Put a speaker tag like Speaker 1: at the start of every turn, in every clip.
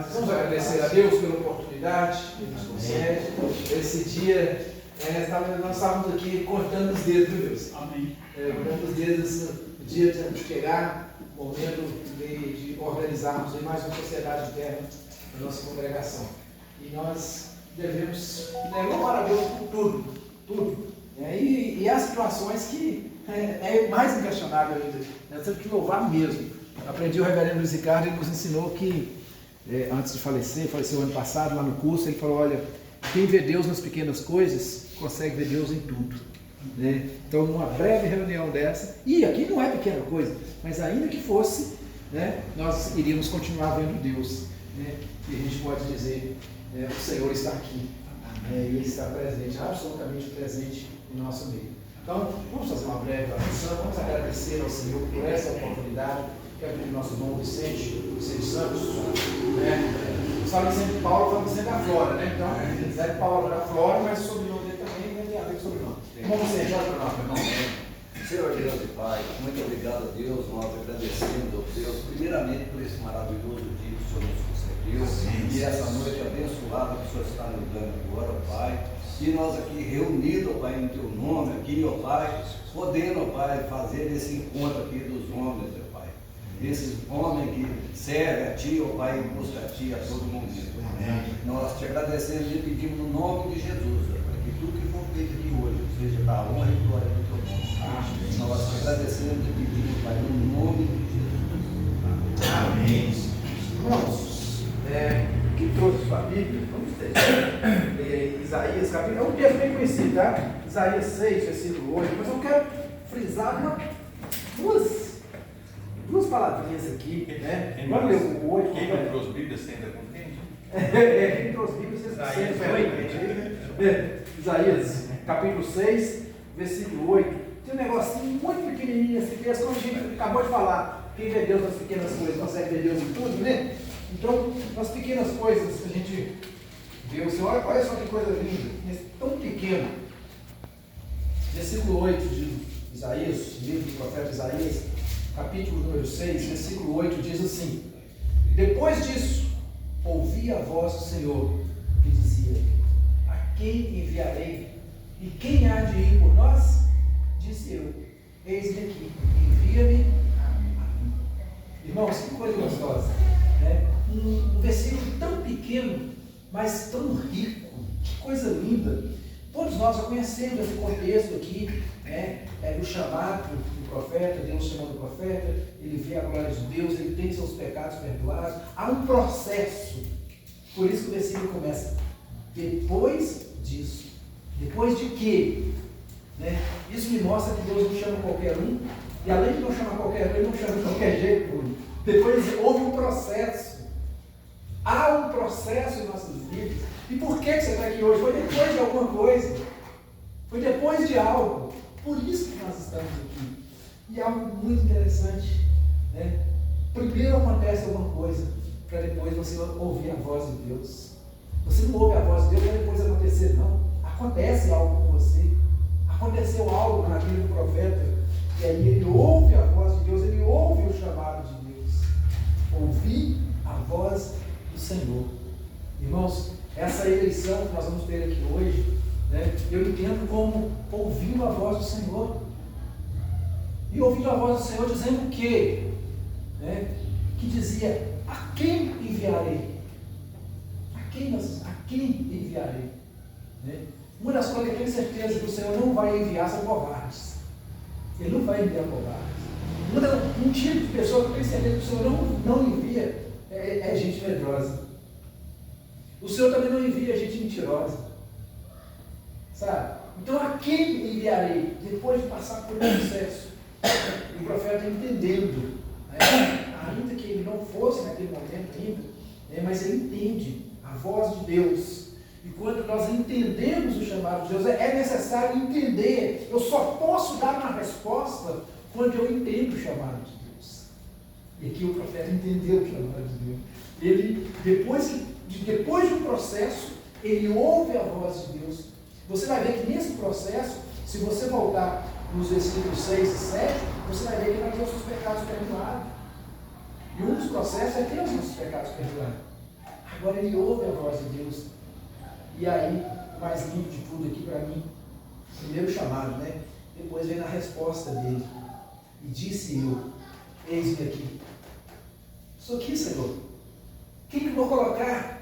Speaker 1: Vamos agradecer a Deus pela oportunidade que nos concede. Esse dia, nós estávamos aqui cortando os dedos, viu Deus?
Speaker 2: Amém.
Speaker 1: Cortando os dedos no dia de chegar o momento de organizarmos mais uma sociedade interna na nossa congregação. E nós devemos louvar a Deus por tudo. E há situações que é mais inquestionável ainda. Nós temos que louvar mesmo. Aprendi o reverendo Luiz Ricardo, ele nos ensinou que, antes de faleceu ano passado lá no curso, ele falou, olha, quem vê Deus nas pequenas coisas, consegue ver Deus em tudo. Né? Então, numa breve reunião dessa, e aqui não é pequena coisa, mas ainda que fosse, né, nós iríamos continuar vendo Deus. Né? E a gente pode dizer, o Senhor está aqui, e Ele está presente, absolutamente presente em nosso meio. Então, vamos fazer uma breve oração, vamos agradecer ao Senhor por essa oportunidade. Quero pedir o nosso irmão Vicente Santos, fala sempre Paulo, fala sempre da Flora, né? Então, é Paulo da Flora, mas o sobrenome dele também tem a ver com o sobrenome. Irmão Vicente, olha para nós, meu irmão.
Speaker 3: Senhor Deus e Pai, muito obrigado a Deus, nós agradecendo a Deus, primeiramente por esse maravilhoso dia que o Senhor nos concedeu, e essa noite abençoada que o Senhor está nos dando agora, Pai. E nós aqui reunidos, Pai, em Teu nome, aqui, ó Pai, podendo, ó Pai, fazer esse encontro aqui dos homens, ó Pai. Esses homens que servem a Ti, ó Pai, e buscam a Ti a todo momento. Nós te agradecemos e pedimos no nome de Jesus, ó Pai, que tudo que for feito aqui hoje seja para a honra e glória do Teu nome. Nós te agradecemos e pedimos, Pai, no nome de Jesus.
Speaker 1: Amém. Irmãos, quem trouxe sua Bíblia, vamos ter Isaías, capítulo, é um texto bem conhecido, tá? Isaías 6, versículo 8, mas eu quero frisar duas palavrinhas aqui, né? Vamos ler o 8.
Speaker 4: Quem não trouxe Bíblia, você ainda contente?
Speaker 1: Quem trouxe Bíblia, vocês Isaías, capítulo 6, versículo 8. Tem um negocinho muito pequenininho esse texto, como a gente acabou de falar. Quem vê Deus nas pequenas coisas consegue ver Deus em tudo, né? Então, nas pequenas coisas a gente vê o Senhor, olha só que coisa linda, tão pequeno. Versículo 8 de Isaías, livro do profeta Isaías, capítulo número 6, versículo 8, diz assim: depois disso, ouvi a voz do Senhor, que dizia: a quem enviarei? E quem há de ir por nós? Disse eu: eis-me aqui, envia-me a mim. Irmãos, que coisa gostosa, né? Um versículo tão pequeno, mas tão rico, que coisa linda. Todos nós já conhecemos esse contexto aqui, né? O chamado do profeta, Deus chamando o profeta, ele vê a glória de Deus, ele tem seus pecados perdoados. Há um processo, por isso que o versículo começa: depois disso. Depois de quê? Né? Isso me mostra que Deus não chama qualquer um, e além de não chamar qualquer um, ele não chama de qualquer jeito. Depois houve um processo. Há um processo em nossas vidas. E por que você está aqui hoje? Foi depois de alguma coisa. Foi depois de algo. Por isso que nós estamos aqui. E algo muito interessante, né? Primeiro acontece alguma coisa, para depois você ouvir a voz de Deus. Você não ouve a voz de Deus para depois acontecer, não. Acontece algo com você. Aconteceu algo na vida do profeta. E aí ele ouve a voz de Deus, ele ouve o chamado de Deus. Ouvir a voz do Senhor. Irmãos, essa eleição que nós vamos ter aqui hoje, né, eu entendo como ouvindo a voz do Senhor. E ouvindo a voz do Senhor dizendo o quê? Né, que dizia: a quem enviarei? A quem enviarei? Né? Uma das coisas que eu tenho certeza que o Senhor não vai enviar são covardes. Ele não vai enviar covardes. Um tipo de pessoa que eu tenho certeza que o Senhor não envia é gente medrosa. O Senhor também não envia gente mentirosa. Sabe? Então a quem enviarei? Depois de passar por um processo. O profeta entendendo, né? Ainda que ele não fosse naquele momento ainda, né? Mas ele entende a voz de Deus. E quando nós entendemos o chamado de Deus, é necessário entender. Eu só posso dar uma resposta quando eu entendo o chamado de Deus. E aqui o profeta entendeu o chamado de Deus. Ele, depois de um processo, ele ouve a voz de Deus. Você vai ver que nesse processo, se você voltar nos versículos 6 e 7, você vai ver que vai ter os seus pecados perdoados. E um dos processos é ter os nossos pecados perdoados. Agora ele ouve a voz de Deus. E aí, o mais lindo de tudo aqui para mim, primeiro chamado, né? Depois vem a resposta dele. E disse eu, eis-me aqui. Sou aqui, Senhor. Quem que eu vou colocar?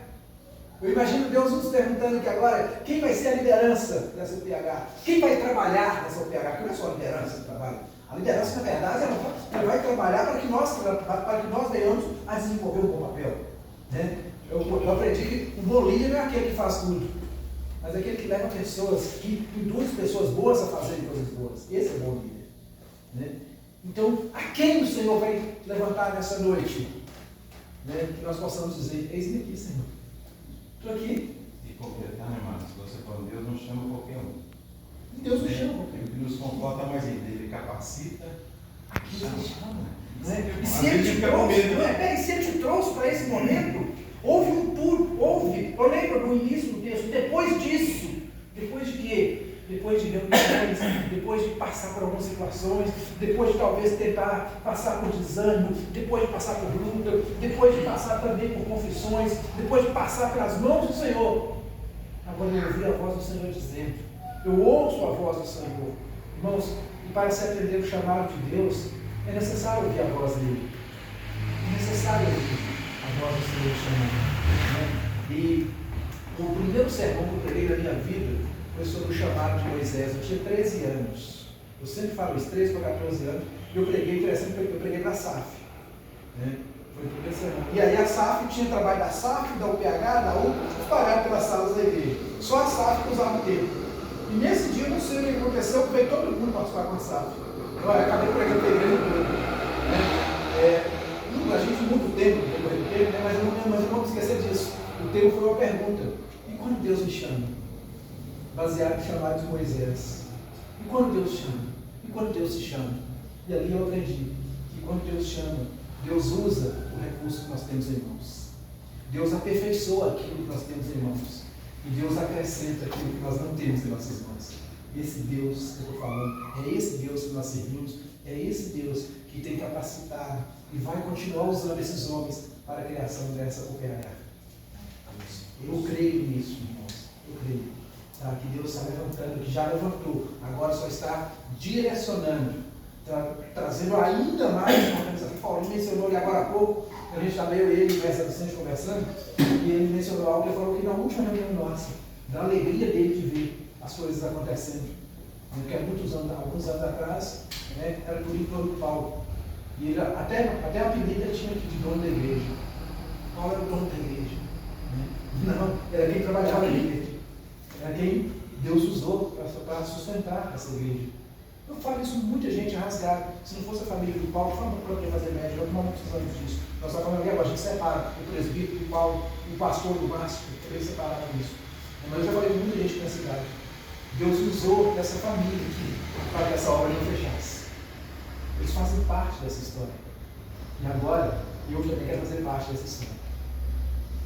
Speaker 1: Eu imagino Deus nos perguntando aqui agora, quem vai ser a liderança dessa UPH? Quem vai trabalhar nessa UPH? Porque não é só a liderança que trabalha. A liderança, na verdade, ela vai trabalhar para que nós venhamos a desenvolver um bom papel. Né? Eu aprendi que o bom líder não é aquele que faz tudo, mas é aquele que leva pessoas, que induz pessoas boas a fazerem coisas boas. Esse é o bom líder. Né? Então, a quem o Senhor vai levantar nessa noite? Né? Que nós possamos dizer, eis-me aqui, Senhor. Estou aqui.
Speaker 4: E completar, né, Marcos? Você falou, Deus não chama qualquer um.
Speaker 1: Deus nos chama.
Speaker 4: Ele nos conforta mais ainda, ele capacita.
Speaker 1: Aqui Deus nos chama.
Speaker 4: Né?
Speaker 1: E se ele te trouxe para esse momento, houve um tudo, eu lembro no início do texto, depois disso, depois de quê? Depois de reuniões, depois de passar por algumas situações, depois de talvez tentar passar por desânimo, depois de passar por luta, depois de passar também por confissões, depois de passar pelas mãos do Senhor. Agora eu ouvi a voz do Senhor dizendo, eu ouço a voz do Senhor. Irmãos, e para se atender o chamado de Deus, é necessário ouvir a voz dele. É necessário ouvir a voz do Senhor chamando. Né? E o primeiro sermão que eu preguei na minha vida foi sobre o chamado de Moisés. Eu tinha 13 anos. Eu sempre falo isso, 13 para 14 anos. Eu preguei para a SAF. Né? Foi o primeiro sermão. E aí a SAF tinha trabalho da SAF, da UPH, da UPA, espalhado pelas salas da igreja. Só a SAF que usava o tempo. E nesse dia, não sei o que aconteceu, veio todo mundo participar com a SAF. Eu acabei pregando para a igreja toda. Né? A gente muda o tempo, né? Mas eu não vou esquecer disso. O tempo foi uma pergunta. E quando Deus me chama? Baseado no chamado de Moisés. E quando Deus chama? E quando Deus se chama? E ali eu aprendi que quando Deus chama, Deus usa o recurso que nós temos em mãos. Deus aperfeiçoa aquilo que nós temos em mãos. E Deus acrescenta aquilo que nós não temos em nossas mãos. Esse Deus que eu estou falando, é esse Deus que nós servimos, é esse Deus que tem capacitado e vai continuar usando esses homens para a criação dessa UPH. Eu creio nisso, irmãos. Eu creio. Tá, que Deus está levantando, que já levantou, agora só está direcionando, trazendo ainda mais organização. Paulinho mencionou ali agora há pouco, a gente estava eu e ele conversando, e ele mencionou algo que ele falou que na última reunião nossa, da alegria dele de ver as coisas acontecendo. Porque alguns anos atrás, né, era por enquanto do Paulo. E ele, até a apelido ele tinha aqui de dono da igreja. Paulo era o dono da igreja. Né? Não, era quem trabalhava na igreja. Era quem Deus usou para sustentar essa igreja. Eu falo isso com muita gente rasgada. Se não fosse a família do Paulo, fala para quem fazer médico, nós não precisamos disso. Nós estamos falando agora, a gente separa o presbítero do Paulo, o pastor do Márcio, também separaram isso. Mas eu já falei com muita gente na cidade. Deus usou dessa família aqui para que essa obra não fechasse. Eles fazem parte dessa história. E agora, eu também quero fazer parte dessa história.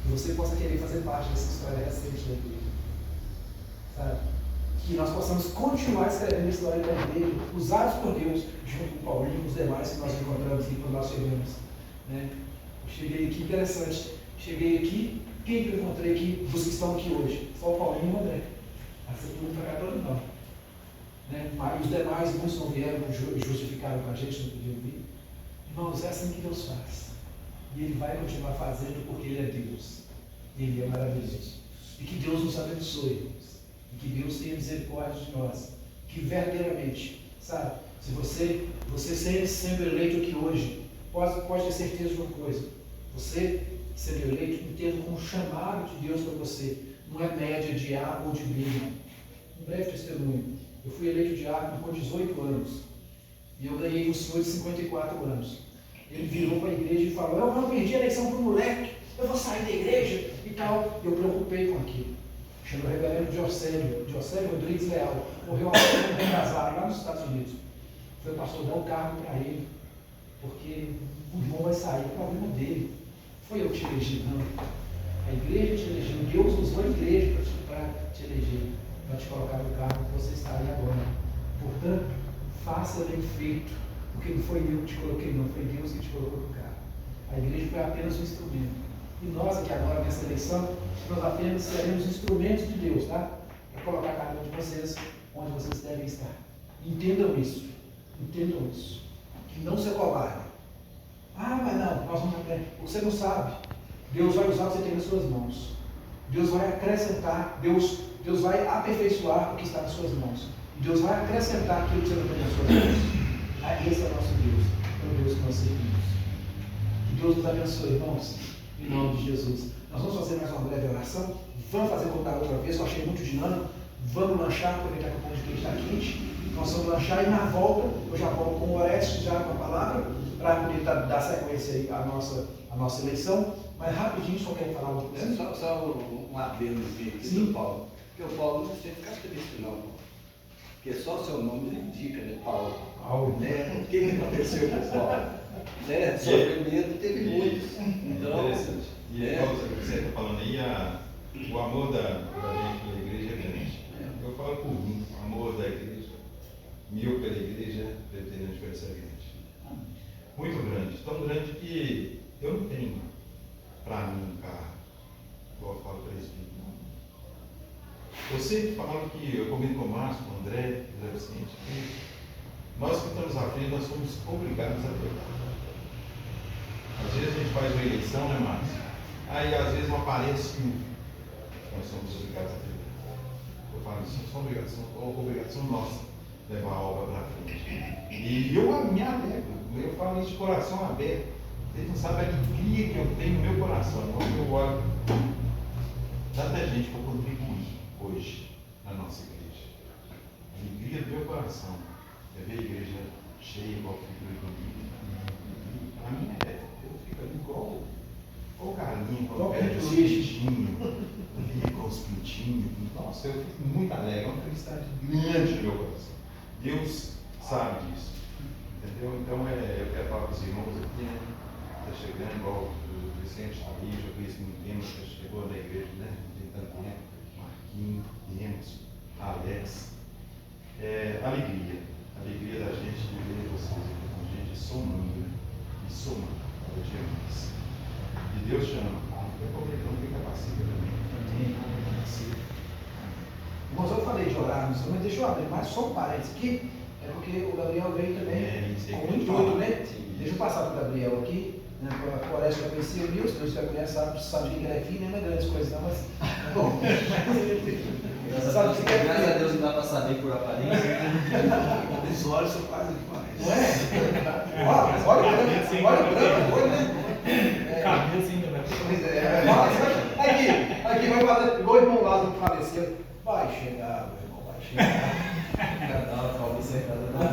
Speaker 1: Que você possa querer fazer parte dessa história recente da igreja. Sabe? Que nós possamos continuar escrevendo a história da igreja, usados por Deus, junto com o Paulinho e os demais que nós encontramos aqui quando nós chegamos. Né? Eu cheguei aqui, interessante, cheguei aqui, quem que eu encontrei aqui, dos que estão aqui hoje? Só o Paulinho e o André. Essa turma para cá todo não. Né? Mas os demais, muitos não vieram e justificaram com a gente, não podiam vir. Irmãos, é assim que Deus faz. E Ele vai continuar fazendo porque Ele é Deus. Ele é maravilhoso. E que Deus nos abençoe. E que Deus tenha misericórdia de nós. Que verdadeiramente, sabe, se você sendo eleito aqui hoje, pode ter certeza de uma coisa. Você sendo eleito, entendo como um chamado de Deus para você. Não é média de A ou de B, não. Um breve testemunho. Eu fui eleito diácono com 18 anos. E eu ganhei um senhor de 54 anos. Ele virou para a igreja e falou: eu não perdi a eleição para o moleque, eu vou sair da igreja e tal. Eu preocupei com aquilo. Chama o reverendo Diocélio Rodrigues Leal. Morreu há bem casado lá nos Estados Unidos. Foi o pastor dar o cargo para ele, porque o irmão vai sair, o problema dele. Foi eu que te elegi, não. A igreja te elegeu, Deus usou a igreja para te eleger, para te colocar no cargo que você está aí agora. Portanto, faça bem feito, porque não foi eu que te coloquei, não, foi Deus que te colocou no cargo. A igreja foi apenas um instrumento. E nós aqui agora, nessa eleição, nós apenas seremos instrumentos de Deus, tá? É colocar a cada um de vocês onde vocês devem estar. Entendam isso. Entendam isso. Que não se acovardem. Ah, mas não, nós vamos aprender. Você não sabe. Deus vai usar o que você tem nas suas mãos. Deus vai acrescentar, Deus vai aperfeiçoar o que está nas suas mãos. E Deus vai acrescentar aquilo que você não tem nas suas mãos. Esse é o nosso Deus. É o Deus que nós servimos. Que Deus nos abençoe, irmãos. Em nome de Jesus. Nós vamos fazer mais uma breve oração. Vamos fazer como da outra vez, eu achei muito dinâmico. Vamos lanchar, aproveitar que o pão de queijo está quente. Nós vamos lanchar e na volta eu já volto com o Orestes já com a palavra, para poder dar sequência aí à nossa eleição. Mas rapidinho, só quero falar uma coisa.
Speaker 3: Só um adendo aqui do Paulo. Porque o Paulo não tem que ficar triste, não. Porque só o seu nome indica, né, Paulo?
Speaker 1: Paulo.
Speaker 3: Né? O que aconteceu com o Paulo? Né? Sofrimento teve muitos. Então,
Speaker 4: interessante. E é, você está falando aí, o amor da gente pela igreja é grande. Eu falo por mim, o amor da igreja, meu pela igreja, pretende a diferença grande. Muito grande, tão grande que eu não tenho para mim um carro, igual eu falo para eles. Eu sempre falo que eu combino com o Márcio, com o André, com o Zé Vicente, que nós que estamos à frente, nós somos obrigados a tratar. Às vezes a gente faz uma eleição, né, Márcio? Aí às vezes não aparece um. Nós somos obrigados a tratar. Eu falo isso, é obrigação nossa levar a obra para frente. E eu me alegro, eu falo isso de coração aberto. Vocês não sabem a alegria que eu tenho no meu coração quando eu olho tanta gente para contribuir hoje na nossa igreja. A alegria do meu coração é ver a igreja cheia, igual figura comigo. Para mim eu fico ali igual galinha, com o pé de cestinho, com os pintinhos. Nossa, eu fico muito alegre, é uma felicidade grande no meu coração. Deus sabe disso. Entendeu? Então eu quero falar com os irmãos aqui, né? Está chegando, igual o Vicente está ali, já conheço muito tempo, já chegou na igreja, né? Tem tanto tempo. Marquinhos, Emerson, Alex. Alegria da gente de ver vocês aqui com a gente, somando, e somando cada dia mais. E Deus chama, não fica passivo também.
Speaker 1: Irmãos, eu falei de orar, mas deixa eu abrir mais só um parênteses aqui, é porque o Gabriel veio também com muito intuito, né? Deixa eu passar para o Gabriel aqui, né? O Orestes já conhecia o Nilson, Deus já conhece, sabe que ele é filho, não é grandes coisas não, mas bom.
Speaker 2: Graças a Deus não dá para saber por aparência.
Speaker 3: os olhos são quase demais.
Speaker 1: Não é? Olha o branco, né?
Speaker 5: Cabelo assim também.
Speaker 1: Aqui vai fazer, igual o irmão Lázaro que faleceu. Vai chegar, meu irmão, vai chegar.
Speaker 2: Cada calma cercada.